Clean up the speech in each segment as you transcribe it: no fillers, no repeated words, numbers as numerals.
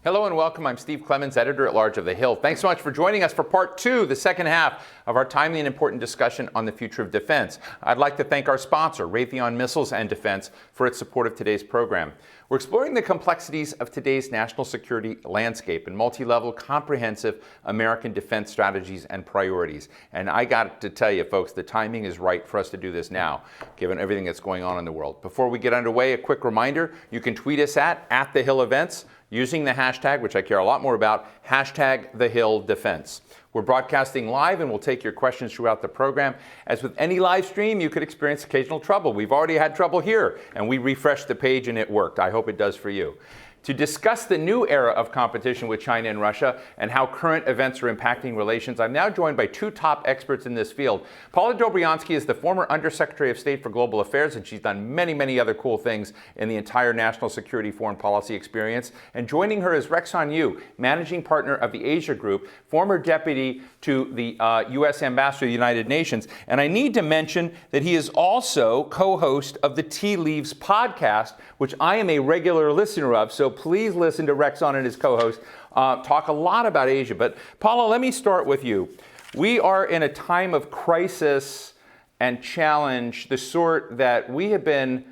Hello and welcome. I'm Steve Clemons, editor-at-large of The Hill. Thanks so much for joining us for part two, the second half of our timely and important discussion on the future of defense. I'd like to thank our sponsor, Raytheon Missiles and Defense, for its support of today's program. We're exploring the complexities of today's national security landscape and multi-level, comprehensive American defense strategies and priorities. And I got to tell you, folks, the timing is right for us to do this now, given everything that's going on in the world. Before we get underway, a quick reminder, you can tweet us at The Hill Events, using the hashtag, which I care a lot more about, hashtag The Hill Defense. We're broadcasting live and we'll take your questions throughout the program. As with any live stream, you could experience occasional trouble. We've already had trouble here, and we refreshed the page and it worked. I hope it does for you. To discuss the new era of competition with China and Russia and how current events are impacting relations, I'm now joined by two top experts in this field. Paula Dobriansky is the former Undersecretary of State for Global Affairs, and she's done many, many other cool things in the entire national security foreign policy experience. And joining her is Rexon, managing partner of the Asia Group, former deputy to the U.S. Ambassador to the United Nations. And I need to mention that he is also co-host of the Tea Leaves podcast, which I am a regular listener of. So please listen to Rexon and his co-host talk a lot about Asia. But Paula, let me start with you. We are in a time of crisis and challenge, the sort that we have been,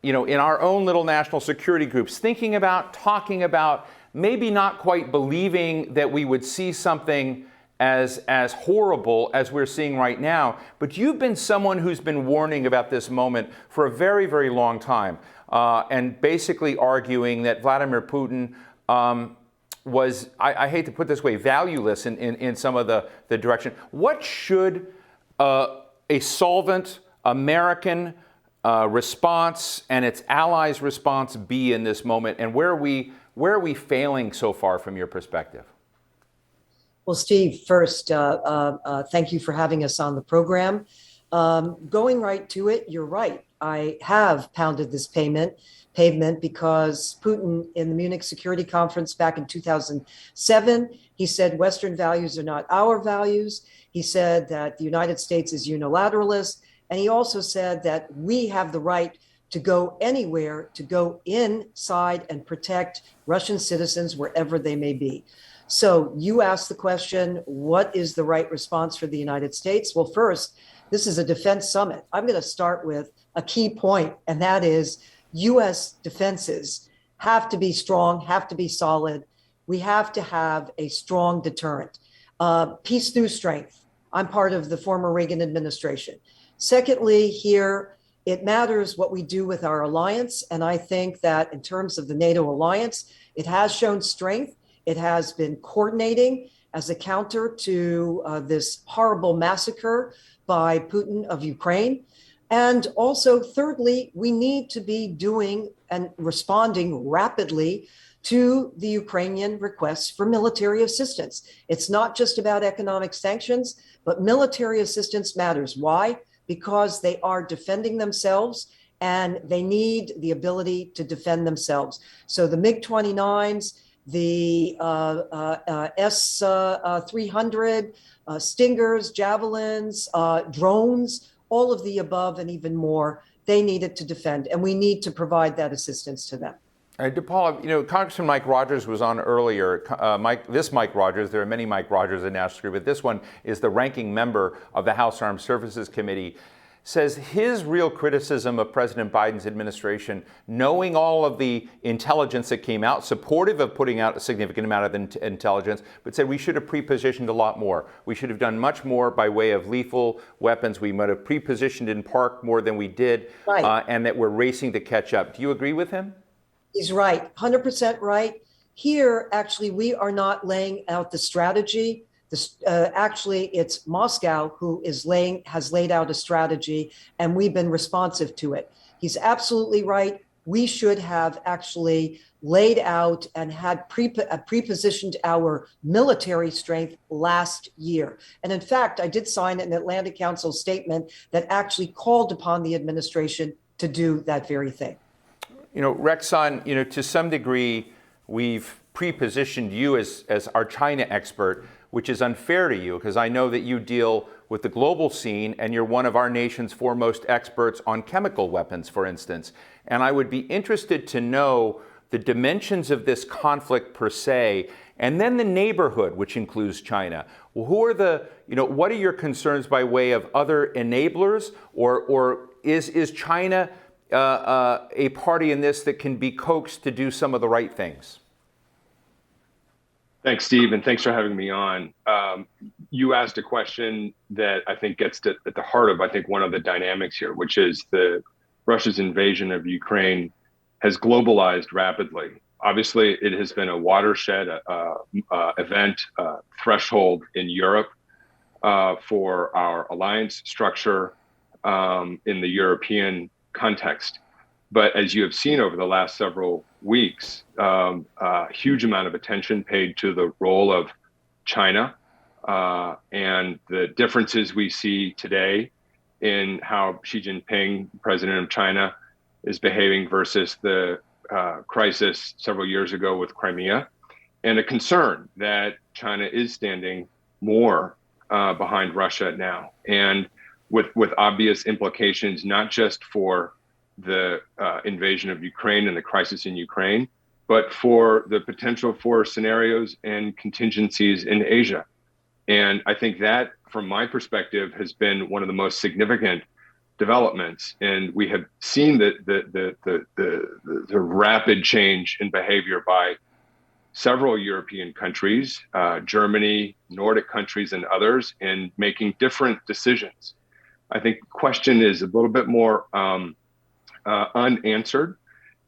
in our own little national security groups, thinking about, talking about, maybe not quite believing that we would see something as horrible as we're seeing right now. But you've been someone who's been warning about this moment for a very, very long time. And basically arguing that Vladimir Putin was, I hate to put it this way, valueless in some of the direction. What should a solvent American response and its allies' response be in this moment? And where are we failing so far from your perspective? Well, Steve, first, thank you for having us on the program. Going right to it, you're right. I have pounded this pavement because Putin, in the Munich Security Conference back in 2007, he said Western values are not our values. He said that the United States is unilateralist. And he also said that we have the right to go anywhere, to go inside and protect Russian citizens wherever they may be. So you asked the question, what is the right response for the United States? Well, first, this is a defense summit. I'm going to start with a key point, and that is U.S. defenses have to be strong, have to be solid. We have to have a strong deterrent. Peace through strength. I'm part of the former Reagan administration. Secondly, here, it matters what we do with our alliance. And I think that in terms of the NATO alliance, it has shown strength. It has been coordinating as a counter to this horrible massacre by Putin of Ukraine. And also, thirdly, we need to be doing and responding rapidly to the Ukrainian requests for military assistance. It's not just about economic sanctions, but military assistance matters. Why? Because they are defending themselves and they need the ability to defend themselves. So the MiG-29s, the S-300, Stingers, Javelins, drones, all of the above and even more, they need it to defend. And we need to provide that assistance to them. Paula, Congressman Mike Rogers was on earlier. Mike Rogers, there are many Mike Rogers in National Security, but this one is the ranking member of the House Armed Services Committee, says his real criticism of President Biden's administration, knowing all of the intelligence that came out, supportive of putting out a significant amount of intelligence, but said we should have pre-positioned a lot more. We should have done much more by way of lethal weapons. We might have pre-positioned in park more than we did, right. And that we're racing to catch up. Do you agree with him? He's right, 100% right. Here, actually, we are not laying out the strategy. Actually, it's Moscow who has laid out a strategy, and we've been responsive to it. He's absolutely right. We should have actually laid out and had pre-positioned our military strength last year. And in fact, I did sign an Atlantic Council statement that actually called upon the administration to do that very thing. Rexon, to some degree, we've pre-positioned you as our China expert, which is unfair to you because I know that you deal with the global scene and you're one of our nation's foremost experts on chemical weapons, for instance. And I would be interested to know the dimensions of this conflict per se, and then the neighborhood, which includes China. Well, who are the, what are your concerns by way of other enablers, or is China a party in this that can be coaxed to do some of the right things? Thanks, Steve, and thanks for having me on. You asked a question that I think gets at the heart of, I think, one of the dynamics here, which is Russia's invasion of Ukraine has globalized rapidly. Obviously, it has been a watershed event, threshold in Europe for our alliance structure in the European context. But as you have seen over the last several weeks, a huge amount of attention paid to the role of China and the differences we see today in how Xi Jinping, president of China, is behaving versus the crisis several years ago with Crimea, and a concern that China is standing more behind Russia now, and with obvious implications, not just for the invasion of Ukraine and the crisis in Ukraine, but for the potential for scenarios and contingencies in Asia. And I think that, from my perspective, has been one of the most significant developments. And we have seen the rapid change in behavior by several European countries, Germany, Nordic countries, and others, in making different decisions. I think the question is a little bit more unanswered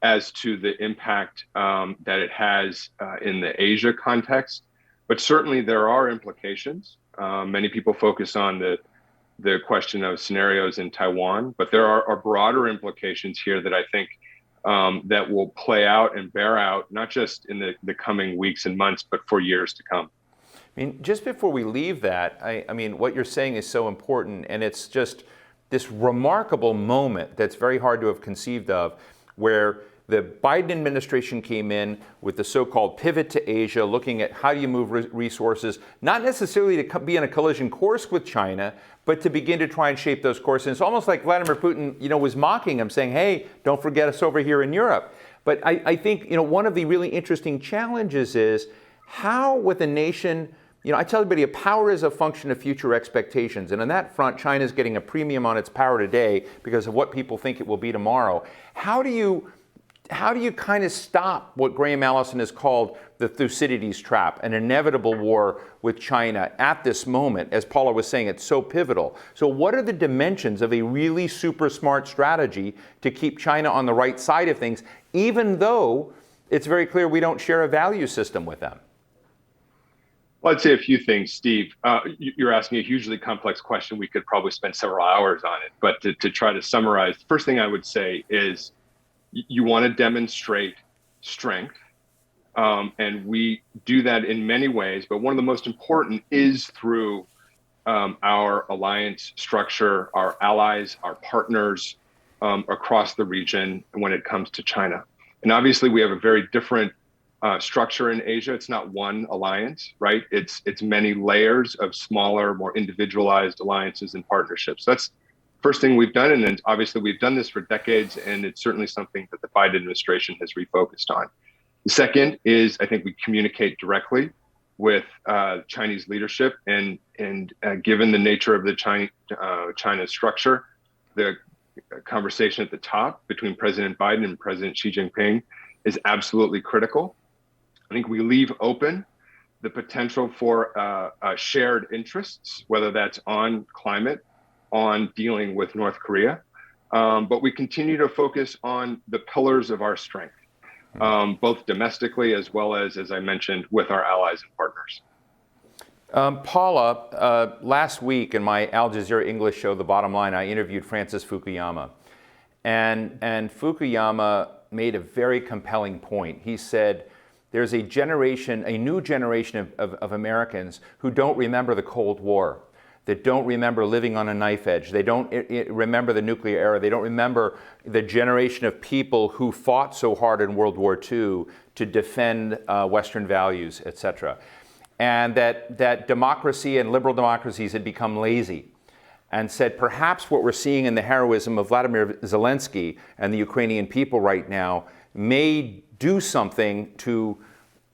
as to the impact that it has in the Asia context, but certainly there are implications. Many people focus on the question of scenarios in Taiwan, but there are broader implications here that I think that will play out and bear out, not just in the coming weeks and months, but for years to come. I mean, just before we leave that, I mean, what you're saying is so important, and it's just this remarkable moment that's very hard to have conceived of, where the Biden administration came in with the so-called pivot to Asia, looking at how do you move resources, not necessarily to be in a collision course with China, but to begin to try and shape those courses. And it's almost like Vladimir Putin, was mocking him, saying, hey, don't forget us over here in Europe. But I think, one of the really interesting challenges is how, with a nation, I tell everybody, power is a function of future expectations. And on that front, China's getting a premium on its power today because of what people think it will be tomorrow. How do you kind of stop what Graham Allison has called the Thucydides trap, an inevitable war with China at this moment? As Paula was saying, it's so pivotal. So what are the dimensions of a really super smart strategy to keep China on the right side of things, even though it's very clear we don't share a value system with them? Well, I'd say a few things, Steve. You're asking a hugely complex question. We could probably spend several hours on it. But to try to summarize, the first thing I would say is you want to demonstrate strength. And we do that in many ways. But one of the most important is through our alliance structure, our allies, our partners across the region when it comes to China. And obviously, we have a very different structure in Asia. It's not one alliance, right? It's many layers of smaller, more individualized alliances and partnerships. So that's the first thing we've done. And then obviously we've done this for decades, and it's certainly something that the Biden administration has refocused on. The second is, I think we communicate directly with Chinese leadership, and given the nature of the China structure, the conversation at the top between President Biden and President Xi Jinping is absolutely critical. I think we leave open the potential for shared interests, whether that's on climate, on dealing with North Korea, but we continue to focus on the pillars of our strength, both domestically as well as I mentioned, with our allies and partners. Paula, last week in my Al Jazeera English show, The Bottom Line, I interviewed Francis Fukuyama. And Fukuyama made a very compelling point. He said, there's a new generation of Americans who don't remember the Cold War, that don't remember living on a knife edge. They don't remember the nuclear era. They don't remember the generation of people who fought so hard in World War II to defend Western values, et cetera. And that democracy and liberal democracies had become lazy, and said perhaps what we're seeing in the heroism of Vladimir Zelensky and the Ukrainian people right now may do something to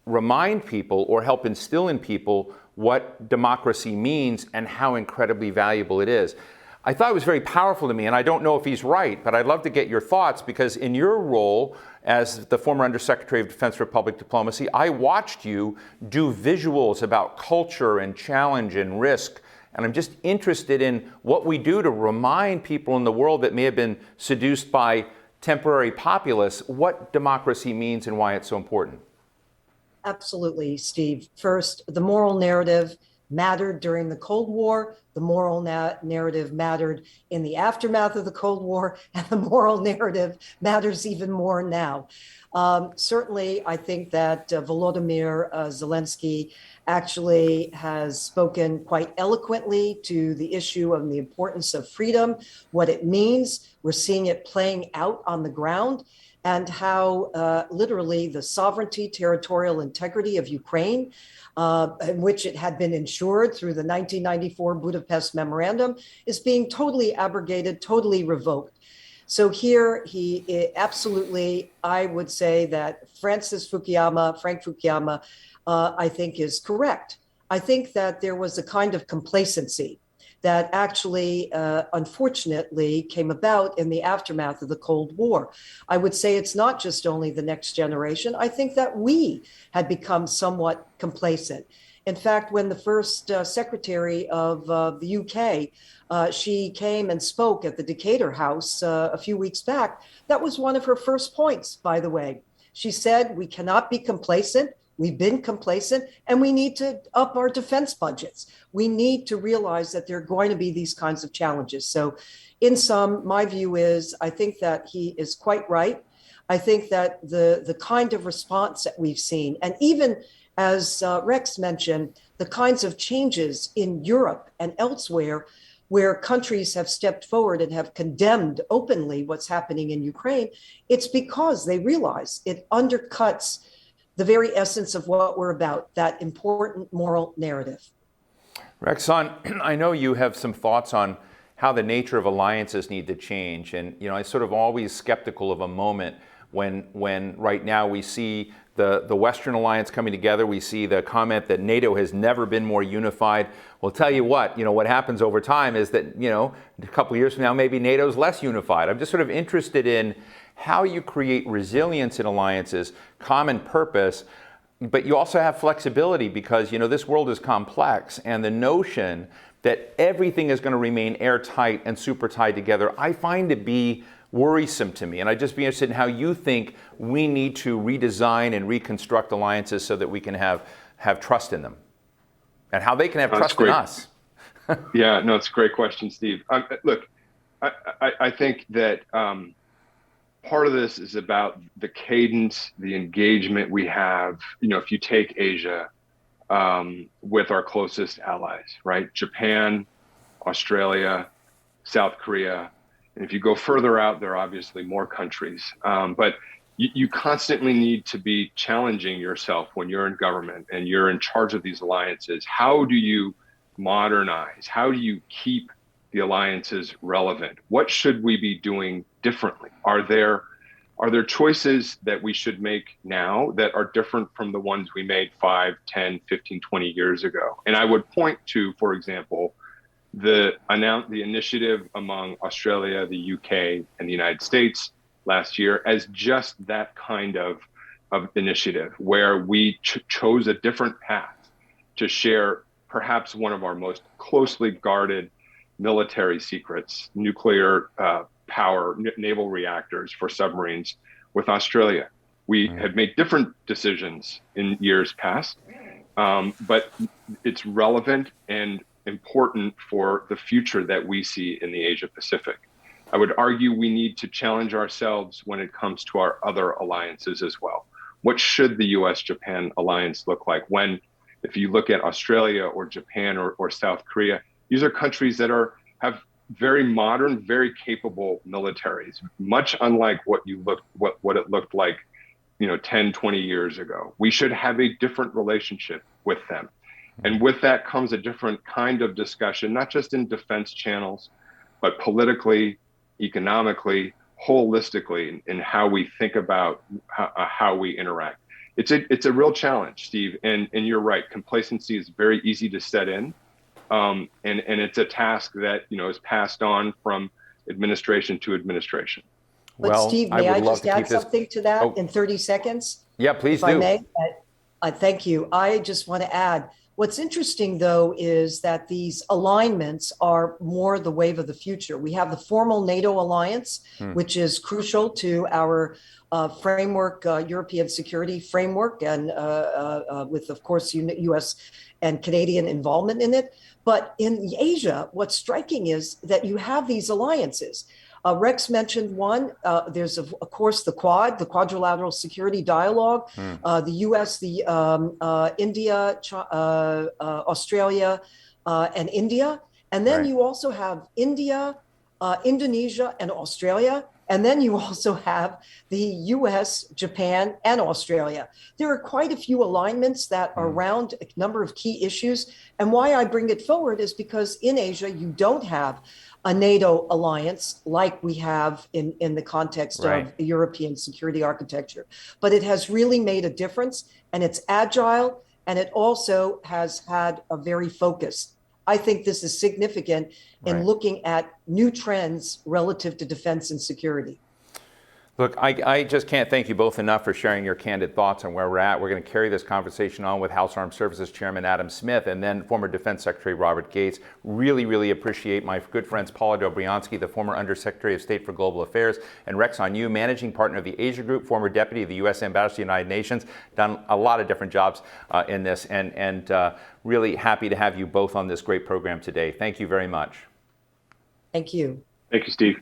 remind people or help instill in people what democracy means and how incredibly valuable it is. I thought it was very powerful to me, and I don't know if he's right, but I'd love to get your thoughts, because in your role as the former Undersecretary of Defense for Public Diplomacy, I watched you do visuals about culture and challenge and risk, and I'm just interested in what we do to remind people in the world that may have been seduced by temporary populists what democracy means and why it's so important. Absolutely, Steve. First, the moral narrative mattered during the Cold War. The moral narrative mattered in the aftermath of the Cold War, and the moral narrative matters even more now. Certainly, I think that Volodymyr Zelensky actually has spoken quite eloquently to the issue of the importance of freedom, what it means. We're seeing it playing out on the ground, and how literally the sovereignty, territorial integrity of Ukraine, in which it had been ensured through the 1994 Budapest Memorandum, is being totally abrogated, totally revoked. So here he absolutely, I would say that Frank Fukuyama, I think is correct. I think that there was a kind of complacency that actually, unfortunately, came about in the aftermath of the Cold War. I would say it's not just only the next generation. I think that we had become somewhat complacent. In fact, when the first secretary of the UK, she came and spoke at the Decatur House a few weeks back, that was one of her first points, by the way. She said, we cannot be complacent. We've been complacent, and we need to up our defense budgets. We need to realize that there are going to be these kinds of challenges. So in sum, my view is, I think that he is quite right. I think that the kind of response that we've seen, and even as Rex mentioned, the kinds of changes in Europe and elsewhere where countries have stepped forward and have condemned openly what's happening in Ukraine, it's because they realize it undercuts the very essence of what we're about, that important moral narrative. Rexon, I know you have some thoughts on how the nature of alliances need to change. And, I'm sort of always skeptical of a moment when right now we see the Western alliance coming together. We see the comment that NATO has never been more unified. Well, tell you what happens over time is that, a couple of years from now, maybe NATO's less unified. I'm just sort of interested in how you create resilience in alliances, common purpose, but you also have flexibility because, this world is complex, and the notion that everything is going to remain airtight and super tied together, I find to be worrisome to me. And I'd just be interested in how you think we need to redesign and reconstruct alliances so that we can have trust in them, and how they can have trust in us. Yeah, no, it's a great question, Steve. Look, I think that part of this is about the cadence, the engagement we have. If you take Asia, with our closest allies, right? Japan, Australia, South Korea. And if you go further out, there are obviously more countries. But you constantly need to be challenging yourself when you're in government and you're in charge of these alliances. How do you modernize? How do you keep the alliances relevant? What should we be doing differently? Are there choices that we should make now that are different from the ones we made 5, 10, 15, 20 years ago? And I would point to, for example, the initiative among Australia, the UK, and the United States last year as just that kind of initiative where we chose a different path to share perhaps one of our most closely guarded military secrets, nuclear power, naval reactors for submarines with Australia. We have made different decisions in years past, but it's relevant and important for the future that we see in the Asia Pacific. I would argue we need to challenge ourselves when it comes to our other alliances as well. What should the US-Japan alliance look like if you look at Australia or Japan or South Korea, these are countries that have very modern, very capable militaries, much unlike what it looked like, 10, 20 years ago. We should have a different relationship with them. And with that comes a different kind of discussion, not just in defense channels, but politically, economically, holistically in how we think about how we interact. It's a real challenge, Steve, and you're right. Complacency is very easy to set in, and it's a task that is passed on from administration to administration. But Well, Steve, I may would I love just to add keep this. something to that Oh, in 30 seconds? yeah, please If I do. may? I thank you. I just want to add, what's interesting though is that these alignments are more the wave of the future. We have the formal NATO alliance, which is crucial to our framework, European security framework, and with, of course, US and Canadian involvement in it. But in Asia, what's striking is that you have these alliances. Rex mentioned one. There's, of course, the Quad, the Quadrilateral Security Dialogue, the US, the India, Australia, and India. And then you also have India, Indonesia, and Australia. And then you also have the US, Japan, and Australia. There are quite a few alignments that are around a number of key issues. And why I bring it forward is because in Asia, you don't have a NATO alliance like we have in the context of the European security architecture. But it has really made a difference, and it's agile, and it also has had a very focused. I think this is significant in looking at new trends relative to defense and security. Look, I just can't thank you both enough for sharing your candid thoughts on where we're at. We're going to carry this conversation on with House Armed Services Chairman Adam Smith and then former Defense Secretary Robert Gates. Really, really appreciate my good friends Paula Dobriansky, the former Undersecretary of State for Global Affairs, and Rexon, you, managing partner of the Asia Group, former deputy of the U.S. Ambassador to the United Nations, done a lot of different jobs in this, and really happy to have you both on this great program today. Thank you very much. Thank you. Thank you, Steve.